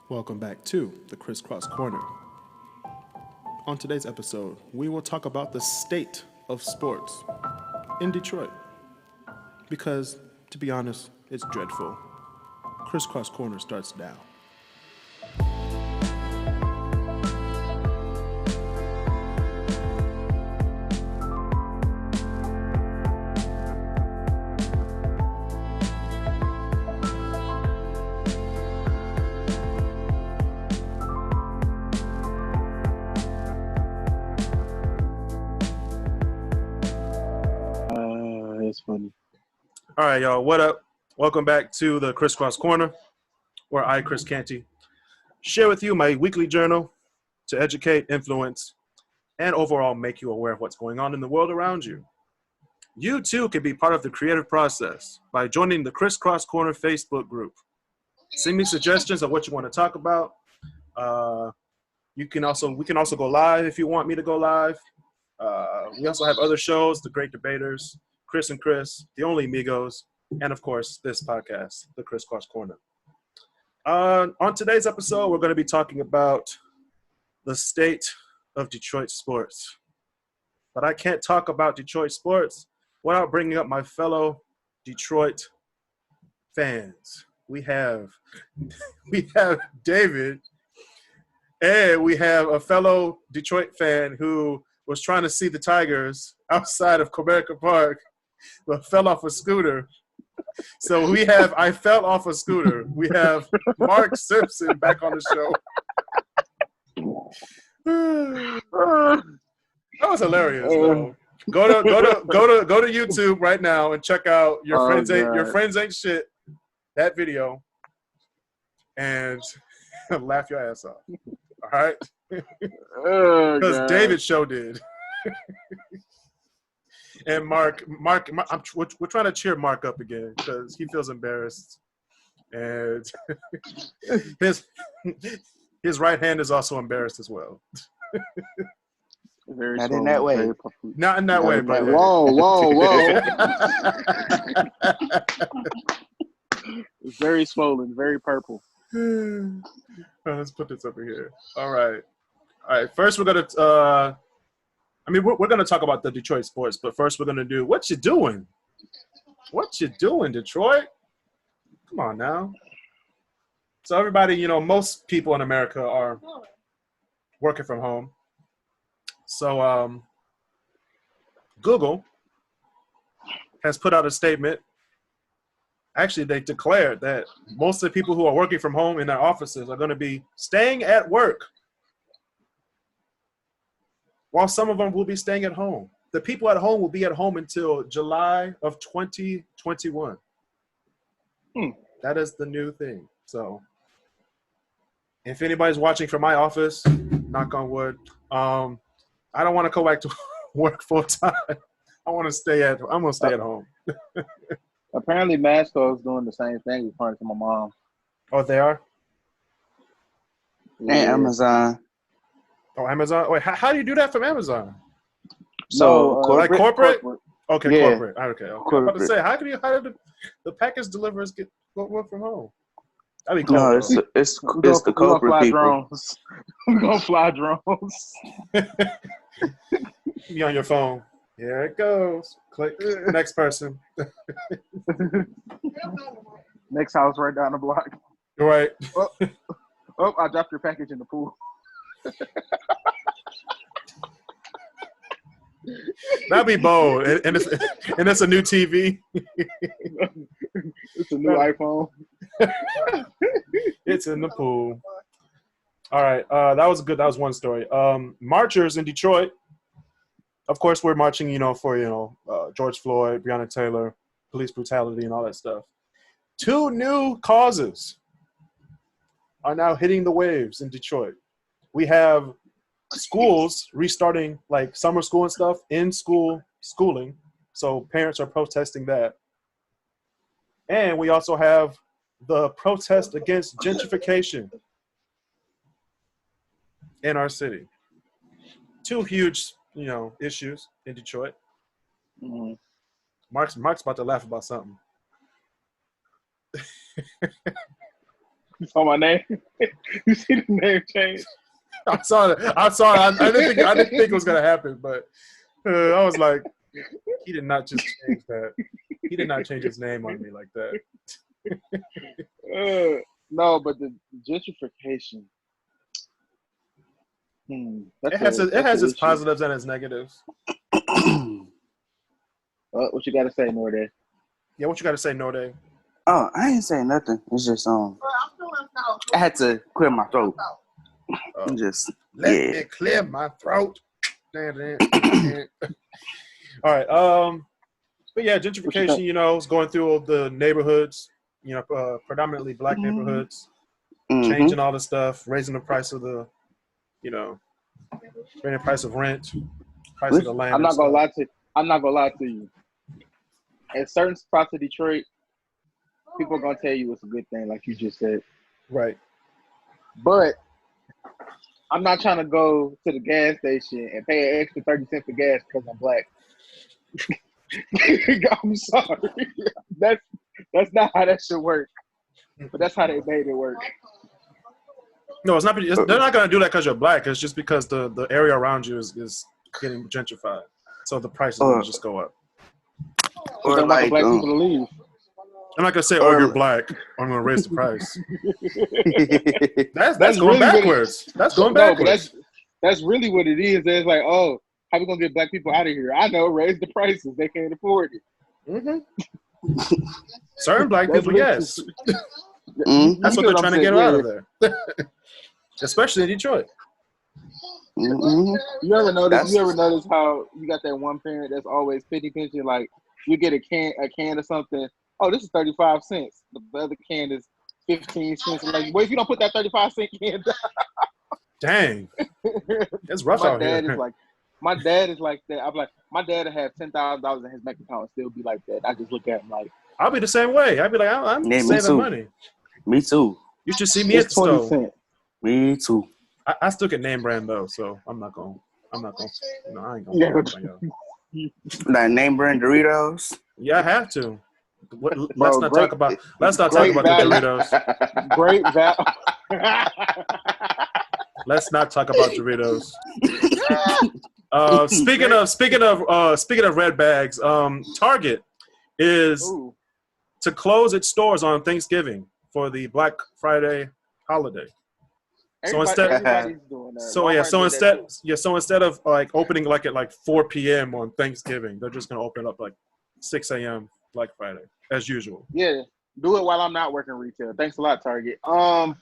Welcome back to the Crisscross Corner. On today's episode, we will talk about the state of sports in Detroit. Because, to be honest, it's dreadful. Crisscross Corner starts now. That's funny. All right, y'all. What up? Welcome back to the Crisscross Corner, where I, Chris Canty, share with you my weekly journal to educate, influence, and overall make you aware of what's going on in the world around you. You, too, can be part of the creative process by joining the Crisscross Corner Facebook group. Send me suggestions of what you want to talk about. We can also go live if you want me to go live. We also have other shows, The Great Debaters, Kris and Kris, The Only Amigos, and of course, this podcast, The Crisscross Corner. On today's episode, we're going to be talking about the state of Detroit sports. But I can't talk about Detroit sports without bringing up my fellow Detroit fans. We have David, and we have a fellow Detroit fan who was trying to see the Tigers outside of Comerica Park, but fell off a scooter. So we have I fell off a scooter. We have Mark Simpson back on the show. That was hilarious. Though. Go to YouTube right now and check out Your Friends Ain't Shit, that video, and laugh your ass off. All right? Because David show did. And Mark, we're trying to cheer Mark up again because he feels embarrassed, and his right hand is also embarrassed as well. Not in that way. Not in that way, but whoa. It's very swollen, very purple. Let's put this over here. All right. First, we're gonna. We're gonna talk about the Detroit sports, but first we're gonna do what you doing. What you doing, Detroit? Come on now. So everybody, most people in America are working from home. So Google has put out a statement. Actually, they declared that most of the people who are working from home in their offices are going to be staying at work, while some of them will be staying at home. The people at home will be at home until July of 2021. That is the new thing. So if anybody's watching from my office, knock on wood, I don't want to go back to work full time. I'm going to stay at home. Apparently, Masco is doing the same thing according to my mom. Oh, they are? And Amazon. Oh, Amazon? Wait, how do you do that from Amazon? So, like corporate? Okay, Yeah. corporate. Okay. I'm about to say, how did the package deliverers work from home? That'd be cool. No, it's the corporate people. We're going to fly drones. Be on your phone. Here it goes. Click. Next person. Next house right down the block. Right. Oh, I dropped your package in the pool. That'd be bold. And it's a new TV. It's a new iPhone. It's in the pool. All right. That was good. That was one story. Marchers in Detroit. Of course, we're marching, for, George Floyd, Breonna Taylor, police brutality, and all that stuff. 2 new causes are now hitting the waves in Detroit. We have schools restarting, like summer school and stuff, in-school schooling. So parents are protesting that. And we also have the protest against gentrification in our city. 2 huge, issues in Detroit. Mm-hmm. Mark's about to laugh about something. You saw my name? You see the name change? I saw it. I didn't think it was gonna happen, but I was like, he did not just change that. He did not change his name on me like that. No, but the gentrification. It has its positives and its negatives. What you got to say, Norde? Yeah, what you got to say, Norde? Oh, I ain't saying nothing. It's just I had to clear my throat. Just let me clear my throat. Damn. All right. But yeah, gentrification. Is going through all the neighborhoods. Predominantly black neighborhoods, changing all the stuff, raising the price of the, raising the price of rent, price of the land. I'm not gonna lie to you. In certain spots of Detroit, people are gonna tell you it's a good thing, like you just said. Right. But I'm not trying to go to the gas station and pay an extra 30 cents for gas because I'm black. I'm sorry. That's not how that should work. But that's how they made it work. No, it's not. They're not going to do that because you're black. It's just because the area around you is getting gentrified. So the prices will just go up. Or like the black people to leave. I'm not going to say, you're black. I'm going to raise the price. that's going really backwards. That's going backwards. That's really what it is. It's like, how we going to get black people out of here? I know, raise the prices. They can't afford it. Mm-hmm. Certain black people, yes. That's what they're trying to get out of there. Especially in Detroit. You ever notice how you got that one parent that's always pinching, like you get a can of something, this is 35 cents. The other can is 15 cents. Like, well, if you don't put that 35-cent can down. Dang. It's rough out here. My dad is like that. I'm like, my dad would have $10,000 in his bank account and still be like that. I just look at him like, I'll be the same way. I'll be like, I'm saving money. Me too. You should see me at the store. Cents. Me too. I still get name brand though, so I'm not gonna. I ain't gonna. Yeah. Like name brand Doritos. Yeah, I have to. Let's not talk about the Doritos. Great value. Let's not talk about Doritos. Speaking of red bags, Target is to close its stores on Thanksgiving for the Black Friday holiday. Everybody's doing that. So instead of like opening like at 4 p.m. on Thanksgiving, they're just gonna open up like 6 a.m. Black Friday as usual. Yeah, do it while I'm not working retail. Thanks a lot, Target. Mark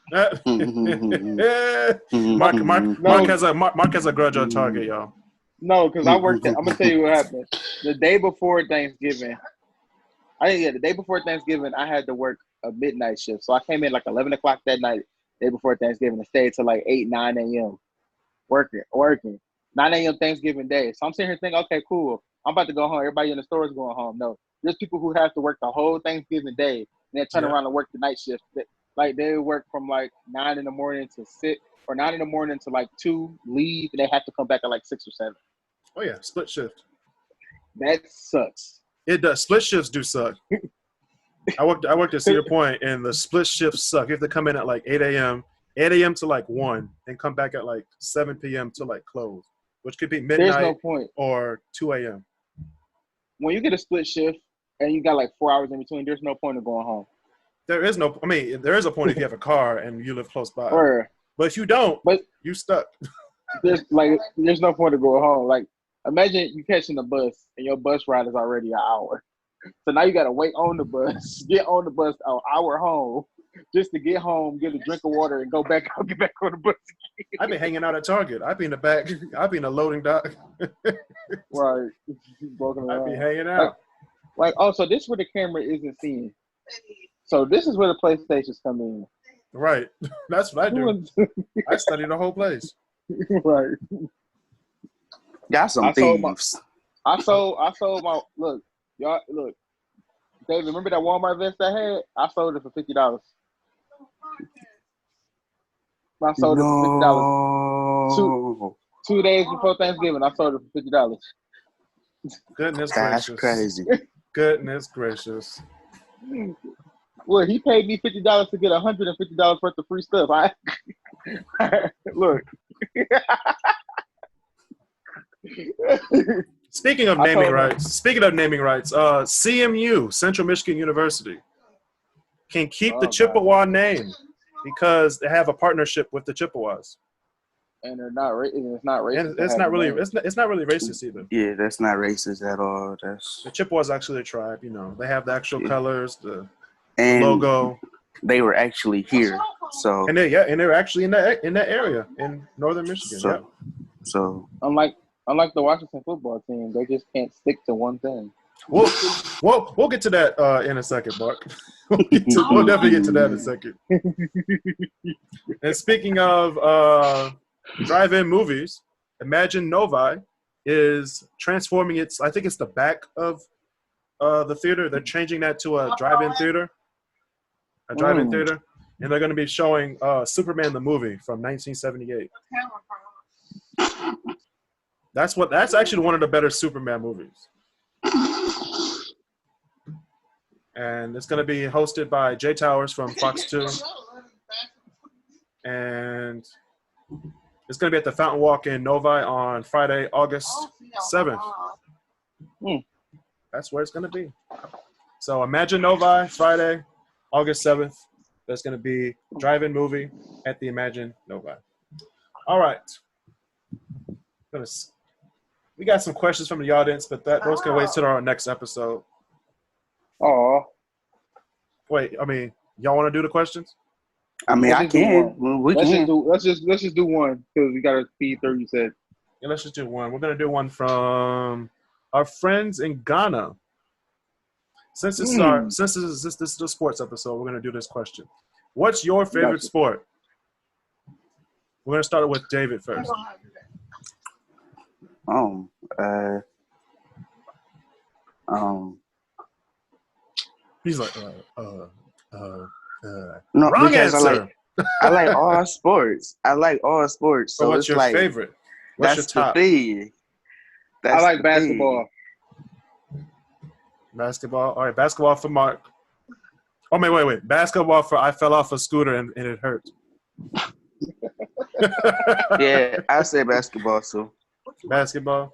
has a grudge on Target, y'all. No, because I worked. I'm gonna tell you what happened. The day before Thanksgiving, the day before Thanksgiving, I had to work a midnight shift. So I came in like 11 o'clock that night, day before Thanksgiving, and stayed till like 8, 9 a.m. working. 9 a.m. Thanksgiving Day. So I'm sitting here thinking, okay, cool. I'm about to go home. Everybody in the store is going home. No, there's people who have to work the whole Thanksgiving Day and then turn around and work the night shift. Like they work from like 9 in the morning to 6 or 9 in the morning to like 2, leave, and they have to come back at like 6 or 7. Oh yeah, split shift. That sucks. It does. Split shifts do suck. I worked at Cedar Point, and the split shifts suck. You have to come in at like 8 a.m. to like 1, and come back at like 7 p.m. to like close, which could be midnight or 2 a.m. When you get a split shift and you got like 4 hours in between, there's no point of going home. There is a point if you have a car and you live close by. But if you don't, you stuck. There's no point of going home. Like, imagine you catching a bus and your bus ride is already an hour. So now you got to wait on the bus, get on the bus an hour home, just to get home, get a drink of water, and get back on the bus again. I've been hanging out at Target. I've been in the back. I've been in the loading dock. Right. I've been hanging out. So this is where the camera isn't seeing. So this is where the PlayStations come in. Right. That's what I do. I study the whole place. Right. Got some thieves. I sold my y'all look. David, remember that Walmart vest I had? I sold it for $50. I sold it for $50. 2 days before Thanksgiving, I sold it for $50. Goodness gracious. That's crazy. Goodness gracious. Well, he paid me $50 to get $150 worth of free stuff. Look. Speaking of naming rights, CMU, Central Michigan University, can keep the Chippewa name because they have a partnership with the Chippewas. And it's not racist. And it's not really racist either. Yeah, that's not racist at all. That's the Chippewas actually a tribe. You know, they have the actual colors, the logo. They were actually here, so and they were actually in that area in northern Michigan. So unlike the Washington football team, they just can't stick to one thing. We'll get to that in a second, Mark. We'll definitely get to that in a second. And speaking of drive-in movies, Imagine Novi is transforming its. I think it's the back of the theater. They're changing that to a drive-in theater. A drive-in theater, and they're going to be showing Superman the movie from 1978. That's actually one of the better Superman movies. And it's going to be hosted by Jay Towers from Fox 2. And it's going to be at the Fountain Walk in Novi on Friday, August 7th. That's where it's going to be. So Imagine Novi, Friday, August 7th. There's going to be drive-in movie at the Imagine Novi. All right. We got some questions from the audience, but those can wait till our next episode. Oh. Wait, I mean, y'all want to do the questions? I mean, I can. Let's just do one because we got to speed through. You said. Yeah, let's just do one. We're gonna do one from our friends in Ghana. Since this is a sports episode, we're gonna do this question. What's your favorite sport? We're gonna start with David first. He's like, no, wrong because answer. I like all sports. So what's your favorite? What's your top? I like basketball. Basketball. All right, basketball for Mark. Oh, wait. Basketball for I fell off a scooter and it hurt. Yeah, I say basketball too. Basketball.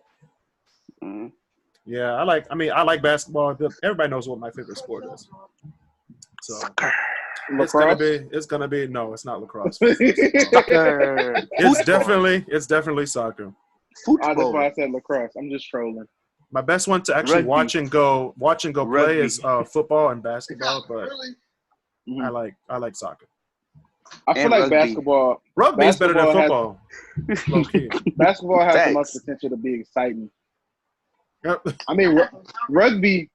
Mm-hmm. Yeah, I like basketball. Everybody knows what my favorite sport is. So it's gonna be no, it's not lacrosse. It's definitely soccer. That's why I said lacrosse. I'm just trolling. My best one to actually watch and go play is football and basketball, but I like soccer. I feel like basketball. Rugby is better than football. Basketball has the most potential to be exciting. Yep. I mean, rugby.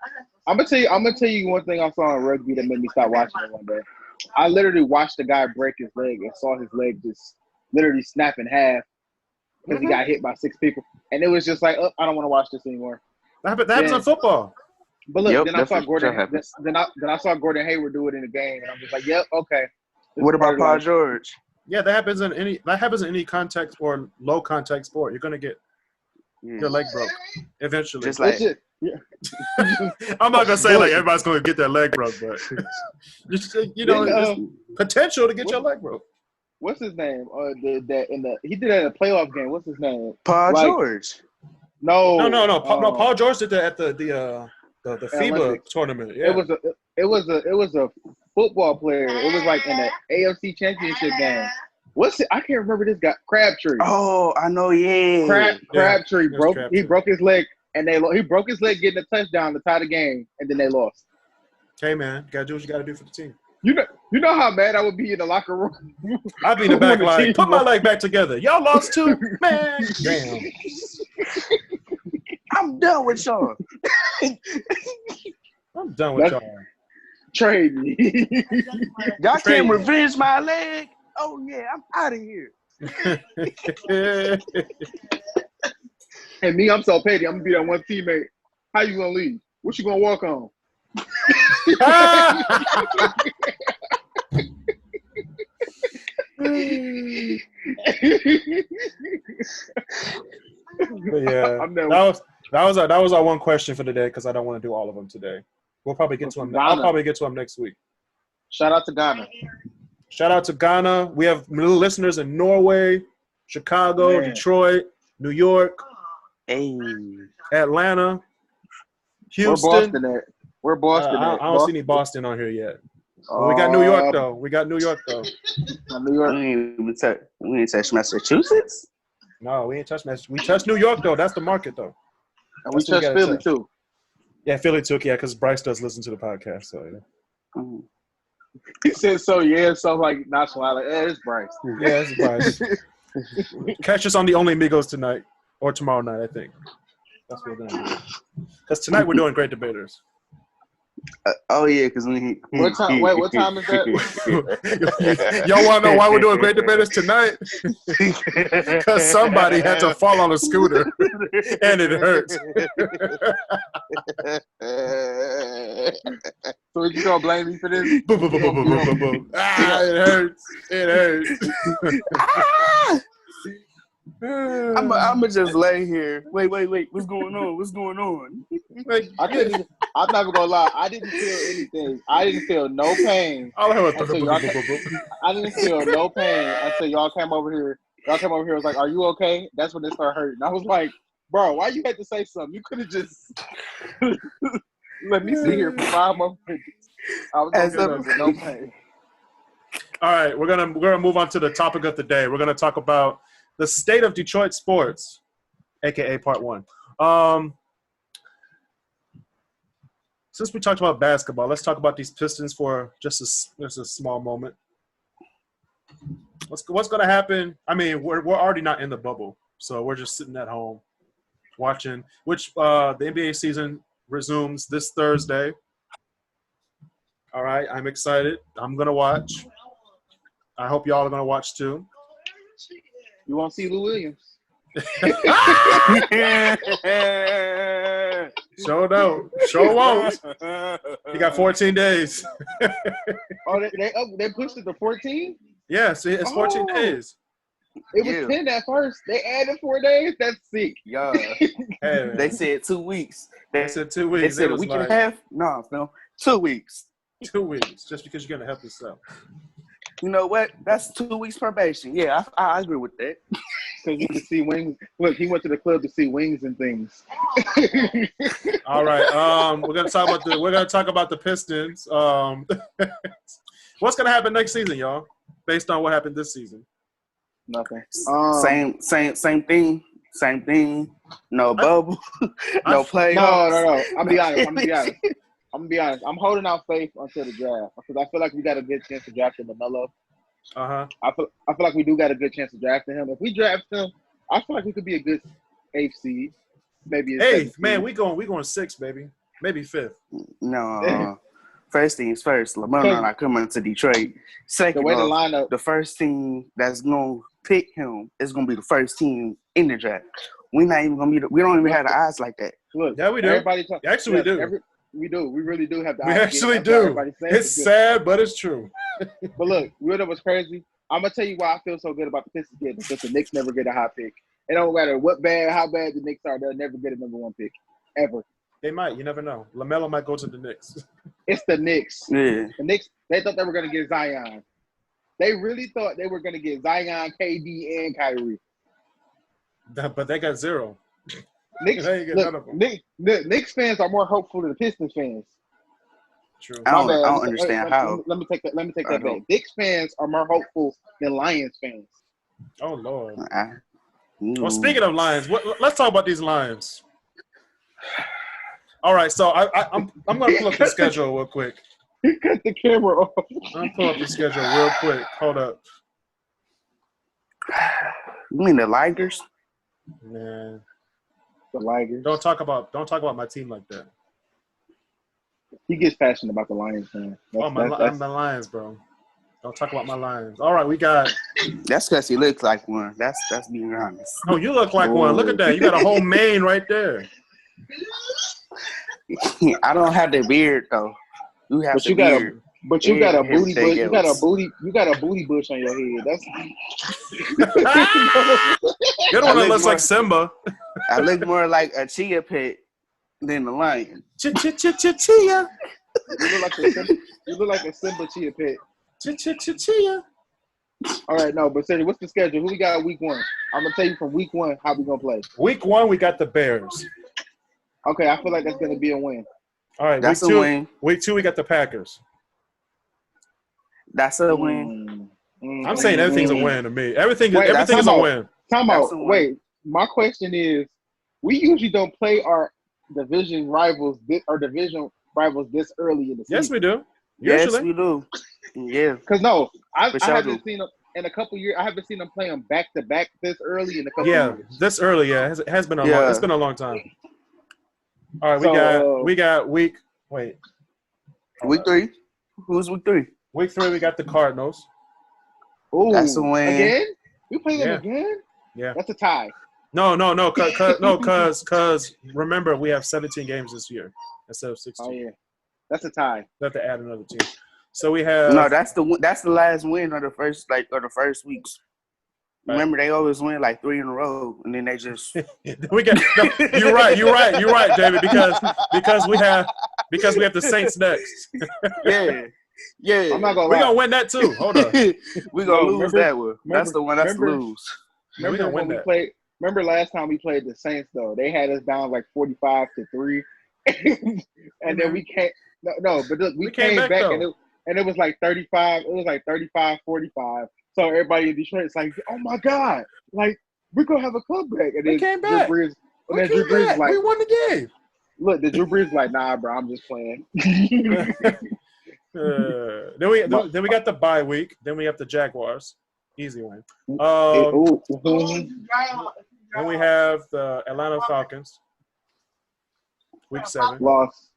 I'm gonna tell you one thing I saw in rugby that made me stop watching it one day. I literally watched a guy break his leg and saw his leg just literally snap in half because he got hit by 6 people, and it was just like, oh, I don't want to watch this anymore. That happens in football. But look, then I saw Gordon. Then I saw Gordon Hayward do it in the game, and I'm just like, yep, okay. What about Paul George? Yeah, that happens in any contact or low contact sport. You're gonna get your leg broke eventually. Just like I'm not gonna say like everybody's gonna get their leg broke, but there's potential to get your leg broke. What's his name? He did that in a playoff game. What's his name? Paul George. No. Paul George did that at the FIBA tournament. Yeah. It was a football player. It was like in the AFC Championship game. What's it? I can't remember this guy. Crabtree. Oh, I know. Yeah. Crabtree broke his leg, and he broke his leg getting a touchdown to tie the game, and then they lost. Hey man, you gotta do what you gotta do for the team. You know how mad I would be in the locker room. I'd be in the back like, put my leg back together. Y'all lost too, man. Damn. I'm done with y'all. I'm done with y'all. Trade me. Y'all can't revenge my leg. Oh yeah, I'm out of here. And me, I'm so petty. I'm gonna be that one teammate. How you gonna leave? What you gonna walk on? Yeah, that was our one question for today because I don't want to do all of them today. We'll probably get to them. I'll probably get to them next week. Shout out to Ghana. Shout out to Ghana. We have listeners in Norway, Chicago, Detroit, New York, Atlanta, Houston. Where Boston at? I don't see any Boston on here yet. But we got New York though. New York. We ain't touch Massachusetts. No, we ain't touched Massachusetts. We touched New York though. That's the market though. And we touched Philly too. Yeah, Philly too. Yeah, because Bryce does listen to the podcast. So yeah. He said so. Yeah, so like nonchalant. Like, it's Bryce. Yeah, it's Bryce. Catch us on the Only Migos tonight or tomorrow night. I think that's what we're gonna do. Because tonight we're doing Great Debaters. Oh yeah, because we. What time? Wait, what time is that? Y'all want to know why we're doing Great Debaters tonight? Because somebody had to fall on a scooter, and it hurts. So you gonna blame me for this? Boom, boom, boom, boom, boom, boom, boom. It hurts. It hurts. I'ma just lay here. Wait. What's going on? Like, I'm not even gonna lie. I didn't feel anything. I didn't feel no pain. I didn't feel no pain until y'all came over here. Y'all came over here. Was like, "Are you okay?" That's when it started hurting. I was like, "Bro, why you had to say something? You could have just let me sit here for 5 more minutes." I was gonna with no pain. All right, we're gonna move on to the topic of the day. We're gonna talk about the state of Detroit sports, aka Part 1. Since we talked about basketball, let's talk about these Pistons for just a small moment. What's going to happen? I mean, we're already not in the bubble, so we're just sitting at home watching. Which the NBA season resumes this Thursday. All right, I'm excited. I'm gonna watch. I hope y'all are gonna watch too. You won't see Lou Williams. Sure don't. Sure won't. He got 14 days. They pushed it to 14? Yeah, see, it's 14 days. It was 10 at first. They added 4 days. That's sick. Yeah. Hey, they said 2 weeks. They said 2 weeks. They said a week and a half? No, Phil. 2 weeks. 2 weeks, just because you're going to help yourself. You know what? That's 2 weeks probation. Yeah, I agree with that. Because you can see wings. Look, he went to the club to see wings and things. All right. We're gonna talk about the Pistons. What's gonna happen next season, y'all? Based on what happened this season. Nothing. Same thing. No bubble. No playoffs. No. I'm gonna be honest. I'm holding out faith until the draft because I feel like we got a good chance to draft LaMelo. I feel like we do got a good chance of drafting him. If we draft him, I feel like we could be a good 8th seed, maybe 8th. Man, we going 6th, baby, maybe 5th. No, first things first. LaMelo not coming to Detroit. Second, the first team that's gonna pick him is gonna be the first team in the draft. We're not even gonna be. We don't even have the odds like that. Look, yeah, we do. We do. We do. We really do have the odds. We actually do. It's sad, but it's true. But look, you know what's crazy? I'm gonna tell you why I feel so good about the Pistons getting because the Knicks never get a high pick. It don't matter how bad the Knicks are, they'll never get a number 1 pick ever. They might. You never know. LaMelo might go to the Knicks. It's the Knicks. Yeah. The Knicks. They thought they were gonna get Zion. They really thought they were gonna get Zion, KD, and Kyrie. But they got 0. Knicks fans are more hopeful than the Pistons fans. True. I don't understand how. Let me take that back. Knicks fans are more hopeful than Lions fans. Oh Lord. Well, speaking of Lions, let's talk about these Lions. All right, so I'm gonna pull up the schedule real quick. Cut the camera off. I'm pull up the schedule real quick. Hold up. You mean the Ligers? Man. The Ligers. Don't talk about my team like that. He gets passionate about the Lions, man. I'm the Lions, bro. Don't talk about my Lions. All right, we got. That's because he looks like one. That's being honest. Oh, you look like one. Look at that. You got a whole mane right there. I don't have the beard though. You have the beard. But you got a booty bush. You got a booty bush on your head. That's you're the one that looks like Simba. I look more like a chia pet than a lion. Chia. You look like a Simba Chia pet. Chia. All right, no, but Sadie, what's the schedule? Who we got week 1? I'm gonna tell you from week 1 how we gonna play. Week 1, we got the Bears. Okay, I feel like that's gonna be a win. All right, that's week 2. Win. Week 2, we got the Packers. That's a win. I'm saying everything's a win to me. Everything is a win. Time out. Wait, my question is, we usually don't play our division rivals this early in the season. Yes, we do. Usually. Yes, we do. Yeah. Because I haven't seen them in a couple years. I haven't seen them play them back to back this early in a couple years. Yeah, this early. Yeah, it has been it's been a long time. All right, we got week 3. Who's week 3? Week 3, we got the Cardinals. Ooh, that's a win. Again? We play them again? Yeah. That's a tie. No, because remember, we have 17 games this year instead of 16. Oh, yeah. That's a tie. We have to add another team. So we have that's the last win of the first weeks. Right. Remember, they always win like 3 in a row, and then they just we get. No, you're right, David, because we have the Saints next. Yeah. I'm not gonna lie. We're gonna win that too. Hold on. We're gonna lose that one. That's the one that's to lose. Remember when we played? Remember last time we played the Saints though? They had us down like 45-3, and then we can't. No, but look, we came back and it was like 35. It was like 35-45. So everybody in Detroit is like, oh my God, like we're gonna have a comeback. And we came back. Drew Brees like, we won the game. Look, the Drew Brees like, nah, bro, I'm just playing. Then we got the bye week. Then we have the Jaguars. Easy win. Then we have the Atlanta Falcons. Week 7. Loss.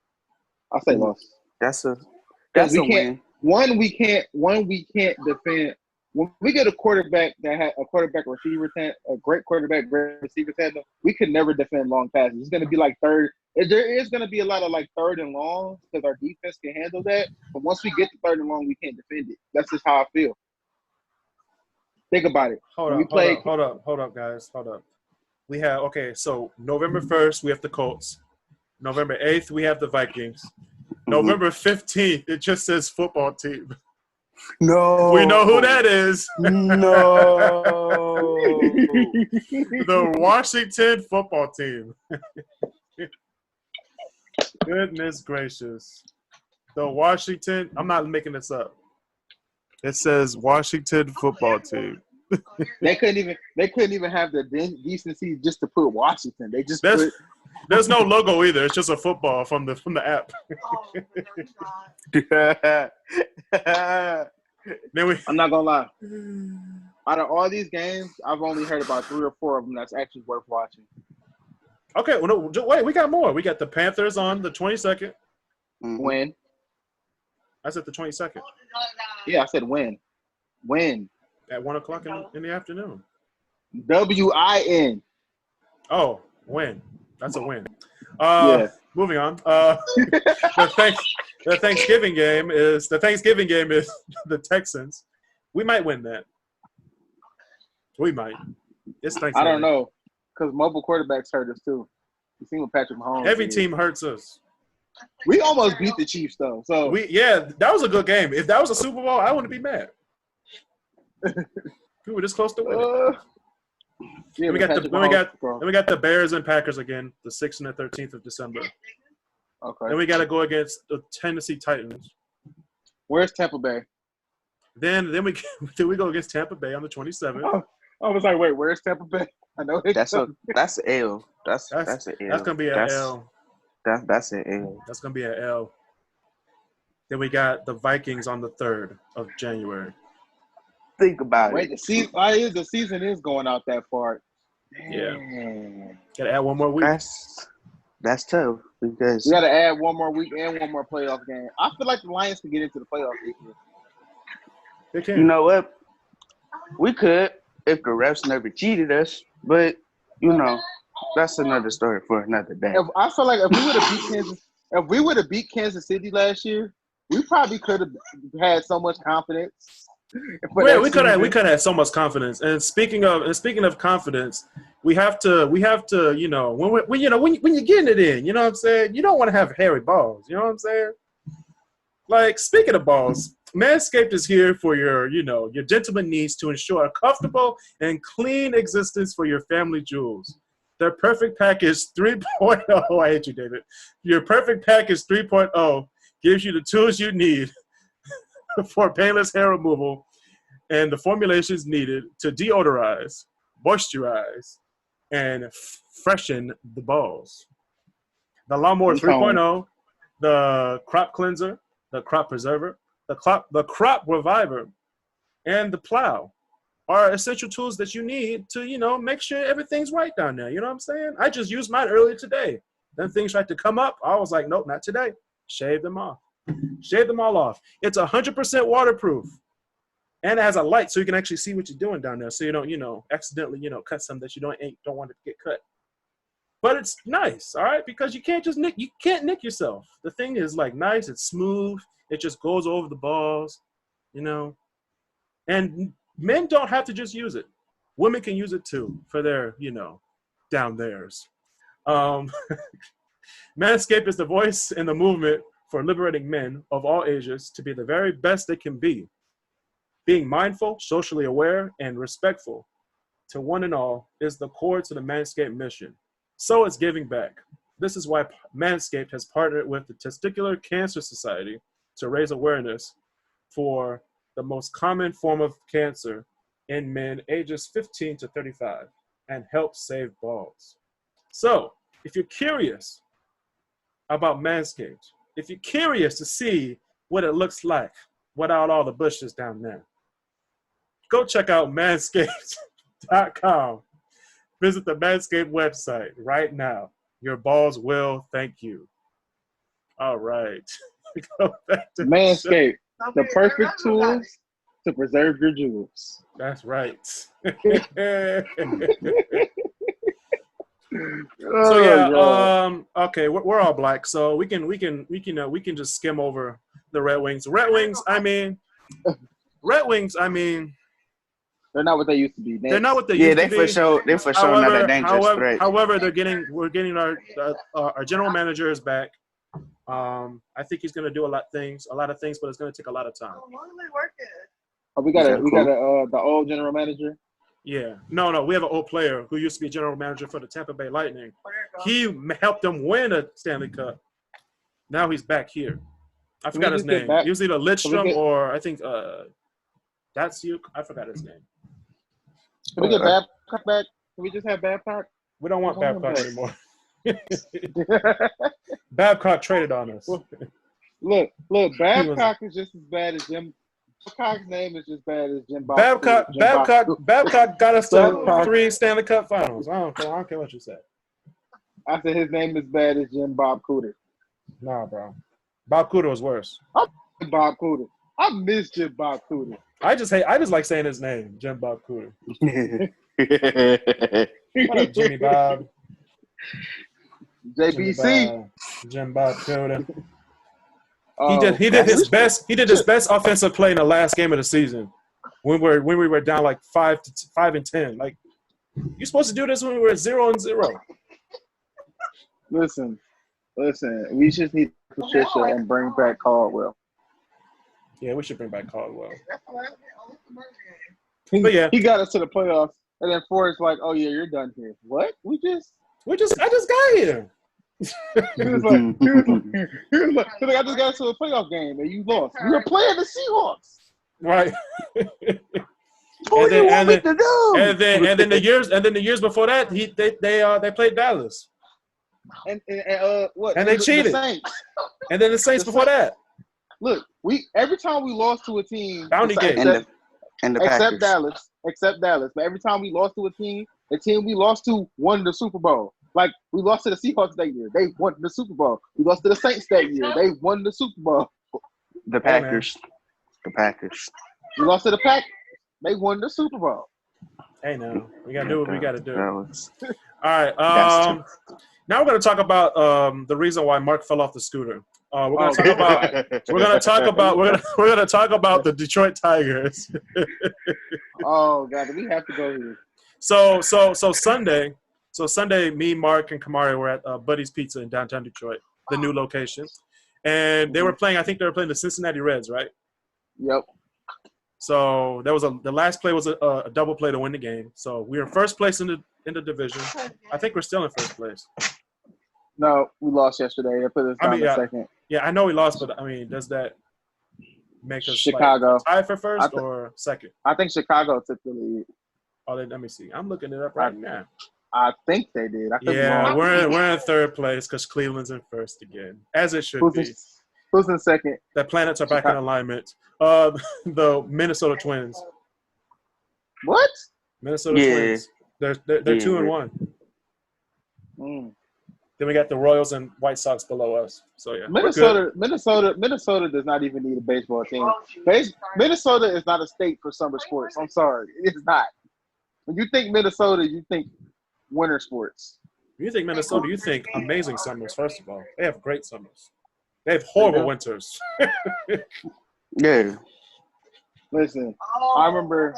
I'll say loss. That's a win. We can't defend. When we get a quarterback that had a great quarterback, great receiver tandem, we could never defend long passes. It's going to be like third. There is going to be a lot of like third and long because our defense can handle that. But once we get to third and long, we can't defend it. That's just how I feel. Think about it. Hold up, guys. Hold up. We have so November 1st, we have the Colts. November 8th, we have the Vikings. November 15th, it just says football team. No. We know who that is. No. The Washington football team. Goodness gracious. The Washington, I'm not making this up. It says Washington football team. They couldn't even have the decency just to put Washington. They just there's no logo either. It's just a football from the app. I'm not gonna lie. Out of all these games, I've only heard about 3 or 4 of them that's actually worth watching. Okay, well, no, wait, we got more. We got the Panthers on the 22nd. When? I said the 22nd. Yeah, I said when. When? At 1 o'clock in the afternoon. WIN. Oh, win. That's a win. Yeah. Moving on. The Thanksgiving game is the Texans. We might win that. We might. It's Thanksgiving. I don't know, because mobile quarterbacks hurt us too. You seen what Patrick Mahomes. Every team hurts us. We almost beat the Chiefs though. So that was a good game. If that was a Super Bowl, I wouldn't be mad. We were this close to winning. Yeah, we got the Bears and Packers again, the 6th and the 13th of December. Okay. Then we got to go against the Tennessee Titans. Where's Tampa Bay? Then we go against Tampa Bay on the 27th. Oh, I was like, wait, where's Tampa Bay? I know that's an L. That's an L. That's gonna be an L. That's an L. That's gonna be an L. Then we got the Vikings on the 3rd of January. Think about it. Wait, the season is going out that far. Yeah. Gotta add one more week. That's tough because we gotta add one more week and one more playoff game. I feel like the Lions can get into the playoffs this year. They can. You know what? We could if the refs never cheated us, but that's another story for another day. I feel like if we would have beat Kansas City last year, we probably could have had so much confidence. Yeah, we could have had so much confidence. And speaking of confidence, we have to when you're getting it in, you know what I'm saying? You don't want to have hairy balls, you know what I'm saying? Like, speaking of balls, Manscaped is here for your gentleman needs to ensure a comfortable and clean existence for your family jewels. Their perfect package 3.0, I hate you, David. Your perfect package 3.0 gives you the tools you need for painless hair removal and the formulations needed to deodorize, moisturize, and freshen the balls. The Lawnmower 3.0, the Crop Cleanser, the Crop Preserver, the Crop Reviver, and the Plow are essential tools that you need to, make sure everything's right down there. You know what I'm saying? I just used mine earlier today. Then things tried to come up. I was like, nope, not today. Shave them off. Shave them all off. It's 100% waterproof. And it has a light so you can actually see what you're doing down there. So you don't, accidentally, cut something that you don't want to get cut. But it's nice, all right? Because you can't nick yourself. The thing is like nice, it's smooth, it just goes over the balls, And men don't have to just use it. Women can use it too for their, down theirs. Manscaped is the voice and the movement for liberating men of all ages to be the very best they can be. Being mindful, socially aware, and respectful to one and all is the core to the Manscaped mission. So it's giving back. This is why Manscaped has partnered with the Testicular Cancer Society to raise awareness for the most common form of cancer in men ages 15 to 35 and help save balls. So if you're curious about Manscaped, if you're curious to see what it looks like without all the bushes down there, go check out manscaped.com. Visit the Manscaped website right now. Your balls will thank you. All right. Go back to Manscaped, the perfect tools to preserve your jewels. That's right. Okay, we're all black, so we can just skim over the Red Wings. Red Wings, I mean, they're not what they used to be. They're not what they used to be. They're for sure not a dangerous threat. However, we're getting our general manager is back. I think he's gonna do a lot of things, but it's gonna take a lot of time. How long are they working? Oh, we got the old general manager. Yeah, no, we have an old player who used to be general manager for the Tampa Bay Lightning. He helped them win a Stanley Cup. Now he's back here. I forgot his name. He was either Lidstrom or I think that's you. I forgot his name. Can we get Babcock back? Can we just have Babcock? We don't want Babcock anymore. Babcock traded on us. Look, Babcock is just as bad as Jim. Babcock's name is just bad as Jim Bob. Babcock got us to 3 Stanley Cup finals. I don't care what you said. I said his name is bad as Jim Bob Cooter. Nah, bro. Bob Cooter was worse. Bob Cooter. I miss Jim Bob Cooter. I just like saying his name, Jim Bob Cooter. What up, Jimmy Bob? JBC. Jim Bob Cooter. He did his best offensive play in the last game of the season when we were down like 5-10. Like, you're supposed to do this when we were 0-0. Listen. We just need Patricia and bring back Caldwell. Yeah, we should bring back Caldwell. But yeah, he got us to the playoffs, and then Forrest's like, "Oh yeah, you're done here." What? I just got here. he was like, I just got to a playoff game and you lost. You were playing the Seahawks, right? What do you want me to do? And then the years before that, they played Dallas. And what? And they cheated. The and then the Saints before that. Look, every time we lost to a team, Bounty game, except Dallas. But every time we lost to a team, the team we lost to won the Super Bowl. Like, we lost to the Seahawks that year. They won the Super Bowl. We lost to the Saints that year. They won the Super Bowl. The Packers. We lost to the Packers. They won the Super Bowl. Hey, no. We got to do what we got to do. All right. Now we're going to talk about the reason why Mark fell off the scooter. We're going to talk about the Detroit Tigers. Oh God, we have to go here. So Sunday, me, Mark, and Kamari were at Buddy's Pizza in downtown Detroit, the new location. And they were playing. I think they were playing the Cincinnati Reds, right? Yep. So there was the last play was a double play to win the game. So we were in first place in the division. I think we're still in first place. No, we lost yesterday. They put us down in second. Yeah, I know we lost, but I mean, does that make us Chicago tie for first or second? I think Chicago took the lead. Oh, let me see. I'm looking it up right now. I think they did. We're in third place because Cleveland's in first again, as it should be. Who's in second? The planets are back in alignment. The Minnesota Twins. What? Minnesota Twins. They're 2-1. Then we got the Royals and White Sox below us. So yeah, Minnesota does not even need a baseball team. Minnesota is not a state for summer sports. I'm sorry, it's not. When you think Minnesota, you think winter sports. When you think Minnesota, you think amazing summers. First of all, they have great summers. They have horrible winters. Yeah. Listen, I remember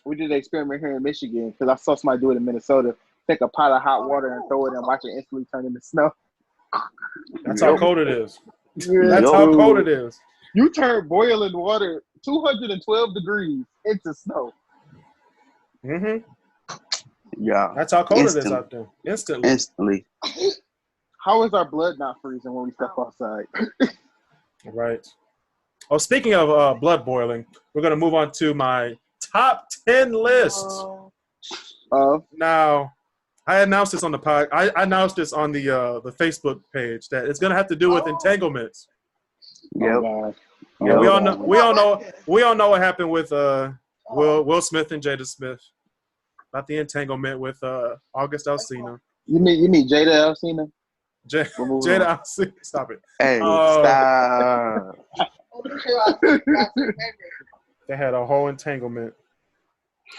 we did an experiment here in Michigan because I saw somebody do it in Minnesota. Take a pot of hot water and throw it and watch it instantly turn into snow. That's how cold it is. That's how cold it is. You turn boiling water 212 degrees into snow. Mm-hmm. Yeah. That's how cold it is out there. Instantly. How is our blood not freezing when we step outside? Right. Oh, speaking of blood boiling, we're going to move on to my top 10 list. Now, I announced this on the pod. I announced this on the Facebook page that it's going to have to do with entanglements. Yep. We all know what happened with Will Smith and Jada Smith about the entanglement with August Alsina. You mean Jada Alsina? Jada Alsina. Stop it. Hey, stop. They had a whole entanglement,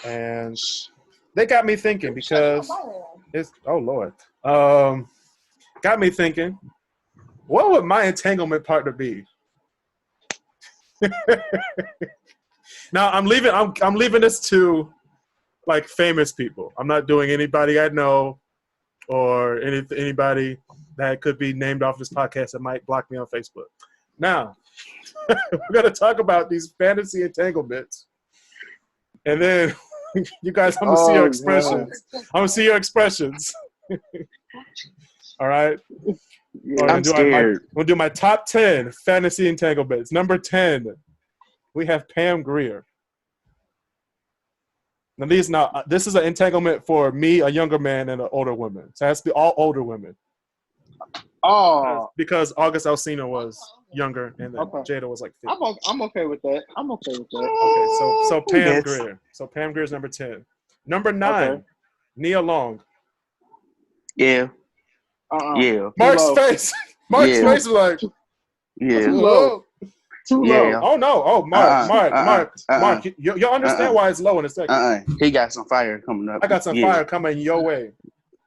and they got me thinking because it's got me thinking, what would my entanglement partner be? Now I'm leaving this to like famous people. I'm not doing anybody I know or anybody that could be named off this podcast that might block me on Facebook. Now we're gonna talk about these fantasy entanglements, and then you guys, I'm gonna see your expressions. I'm gonna see your expressions. All right. Yeah, I'm scared. We'll do my top 10 fantasy entanglements. Number 10, we have Pam Grier. Now, this is an entanglement for me, a younger man, and an older woman. So it has to be all older women. Oh. Because August Alsina was younger, and then Jada was like 50. I'm okay with that. Okay, so Pam Grier. So Pam Grier is number 10. Number 9, Nia Long. Yeah. Yeah. Mark's face. Mark's face is like, yeah. Too low. Yeah. Oh no. Oh, Mark. You'll understand why it's low in a second. He got some fire coming up. I got some fire coming your way.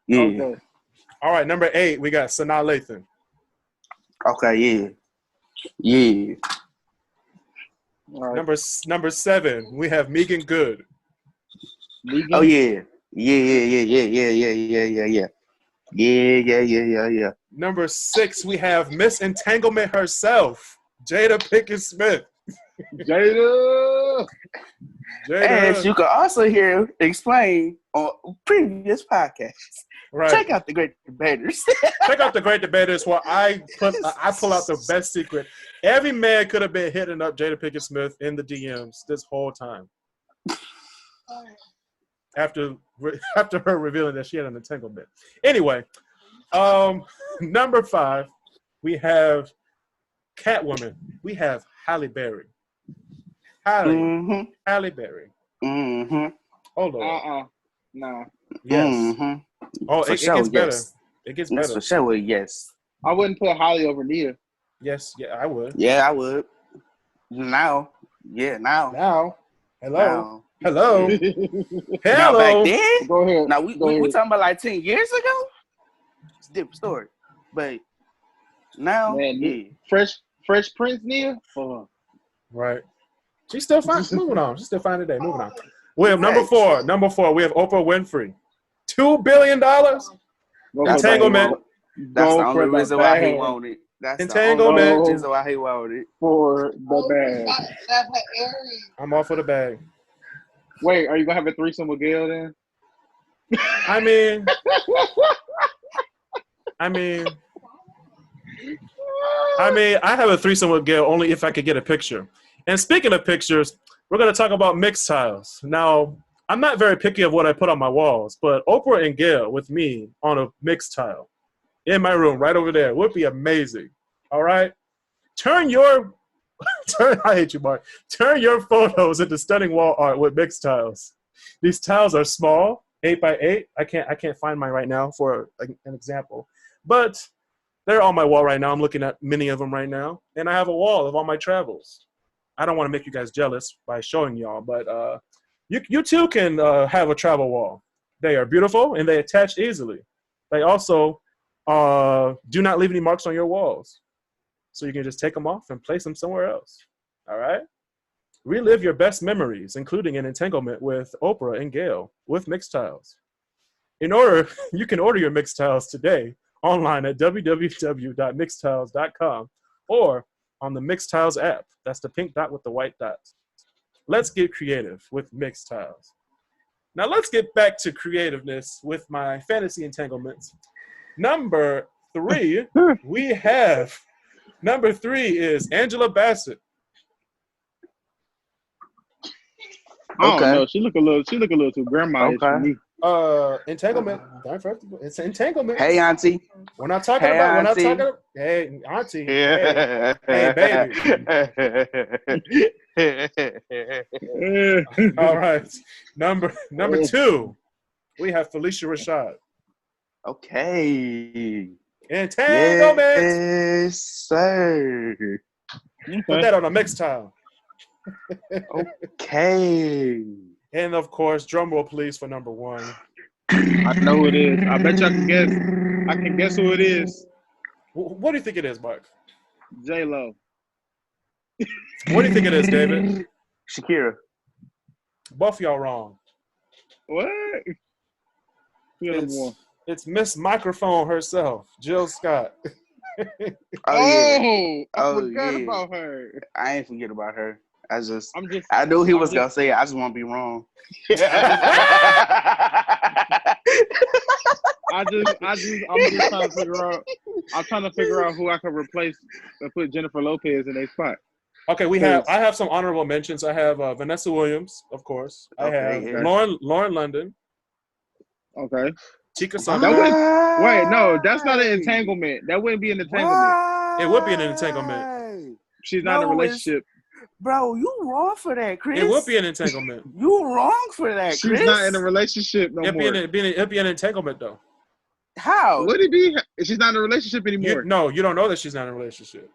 Yeah. Okay. All right, number 8, we got Sanaa Lathan. Okay, yeah. All right. Number 7, we have Megan Good. Megan? Oh yeah. Yeah. Number 6, we have Miss Entanglement herself, Jada Pinkett Smith. Jada. As you can also hear explain on previous podcasts. Right. Check out the Great Debaters. Check out the Great Debaters where I pull out the best secret. Every man could have been hitting up Jada Pinkett Smith in the DMs this whole time. After her revealing that she had an entanglement. Anyway, number 5, we have Catwoman. We have Halle Berry. Halle Berry. Mm-hmm. Hold on. No. Yes. Mm-hmm. Oh, it gets better. It gets better. For sure, yes. I wouldn't put Holly over Nia. Yes, yeah, I would. Yeah, I would. Now. Hello. Now. Hello. Now back then? Go ahead. Now we talking about like 10 years ago? It's a different story. But now, man, Fresh Prince Nia? Right. She's still fine. Moving on. She's still fine today. Moving on. We have number 4. We have Oprah Winfrey. $2 billion. Entanglement. That's the only reason why he wanted. That's Entanglement. The only I hate about it. For the bag. I'm all for the bag. Wait, are you gonna have a threesome with Gail then? I mean, I have a threesome with Gail only if I could get a picture. And speaking of pictures, we're going to talk about mixed tiles. Now, I'm not very picky of what I put on my walls, but Oprah and Gail with me on a mixed tile in my room right over there would be amazing. All right? I hate you, Mark. Turn your photos into stunning wall art with mixed tiles. These tiles are small, 8x8. I can't find mine right now for an example. But they're on my wall right now. I'm looking at many of them right now. And I have a wall of all my travels. I don't want to make you guys jealous by showing y'all, but you too can have a travel wall. They are beautiful and they attach easily. They also do not leave any marks on your walls. So you can just take them off and place them somewhere else. All right? Relive your best memories, including an entanglement with Oprah and Gail with mixed tiles. You can order your mixed tiles today online at www.mixtiles.com or on the Mixed Tiles app. That's the pink dot with the white dots. Let's get creative with mixed tiles. Now let's get back to creativeness with my fantasy entanglements. Number 3 is Angela Bassett. Okay. No, she look a little too grandma-ish for me. Entanglement. It's entanglement. Hey, auntie. We're not talking about. Hey, auntie. Yeah. Hey, baby. All right. Number 2, we have Felicia Rashad. Okay. Entanglement. Yes, sir. Put that on a mixed tile. Okay. And of course, drum roll please for number 1. I know it is. I bet you I can guess. I can guess who it is. What do you think it is, Mark? J-Lo. What do you think it is, David? Shakira. Both y'all wrong. What? It's Miss Microphone herself, Jill Scott. I forgot about her. I ain't forget about her. I knew he was gonna say it. I just want to be wrong. I'm just trying to figure out. I'm trying to figure out who I can replace and put Jennifer Lopez in their spot. Okay, I have some honorable mentions. I have Vanessa Williams, of course. I have Lauren London. Okay. Tika Sumpter. Wait, no, that's not an entanglement. That wouldn't be an entanglement. It would be an entanglement. She's not in a relationship. Bro, you wrong for that, Kris. It would be an entanglement. You wrong for that, Kris. She's not in a relationship no more. It'd be an entanglement, though. How? Would it be? She's not in a relationship anymore. You don't know that she's not in a relationship.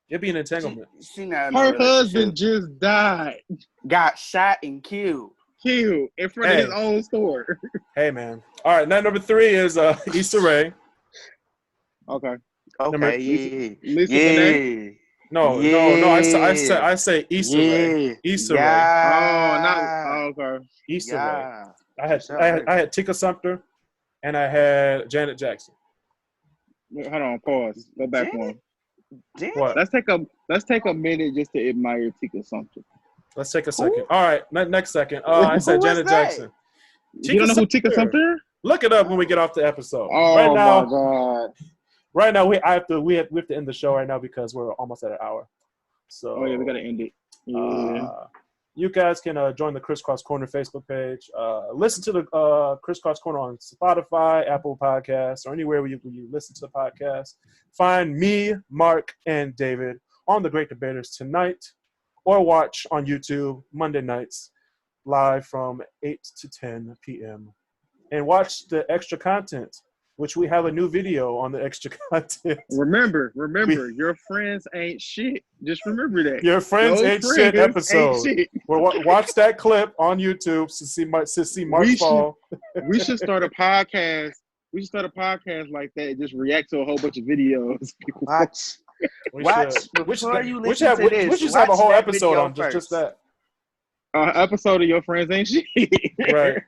It'd be an entanglement. Her husband just died. Got shot and killed. In front of his own store. Hey, man. All right, now number 3 is Issa Rae. Okay. Lisa Bonet? No. I say Issa Rae. Issa Rae. Okay. Issa Rae. I had Tika Sumpter, and I had Janet Jackson. Hold on. Pause. Go back one. What? Let's take a minute just to admire Tika Sumpter. Let's take a second. All right, next second. I said Janet Jackson. You don't know who Tika Sumpter? Look it up when we get off the episode. Oh my God! Right now, we have to end the show right now because we're almost at an hour. So we gotta end it. Yeah. You guys can join the Crisscross Corner Facebook page. Listen to the Crisscross Corner on Spotify, Apple Podcasts, or anywhere where you listen to the podcast. Find me, Mark, and David on The Great Debaters tonight, or watch on YouTube Monday nights live from 8 to 10 p.m. And watch the extra content, which we have a new video on the extra content. Remember, your friends ain't shit. Just remember that. Your friends ain't shit episode. Watch that clip on YouTube to see Mark fall. We should start a podcast. We should start a podcast like that and just react to a whole bunch of videos. We should have a whole episode on just that. Episode of Your Friends Ain't Shit. Right.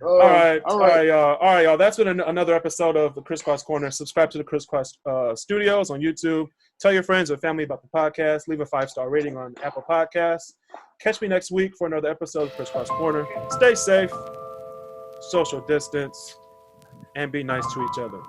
All right, y'all. That's been another episode of the Crisscross Corner. Subscribe to the Crisscross Studios on YouTube. Tell your friends and family about the podcast. Leave a 5-star rating on Apple Podcasts. Catch me next week for another episode of Crisscross Corner. Stay safe, social distance, and be nice to each other.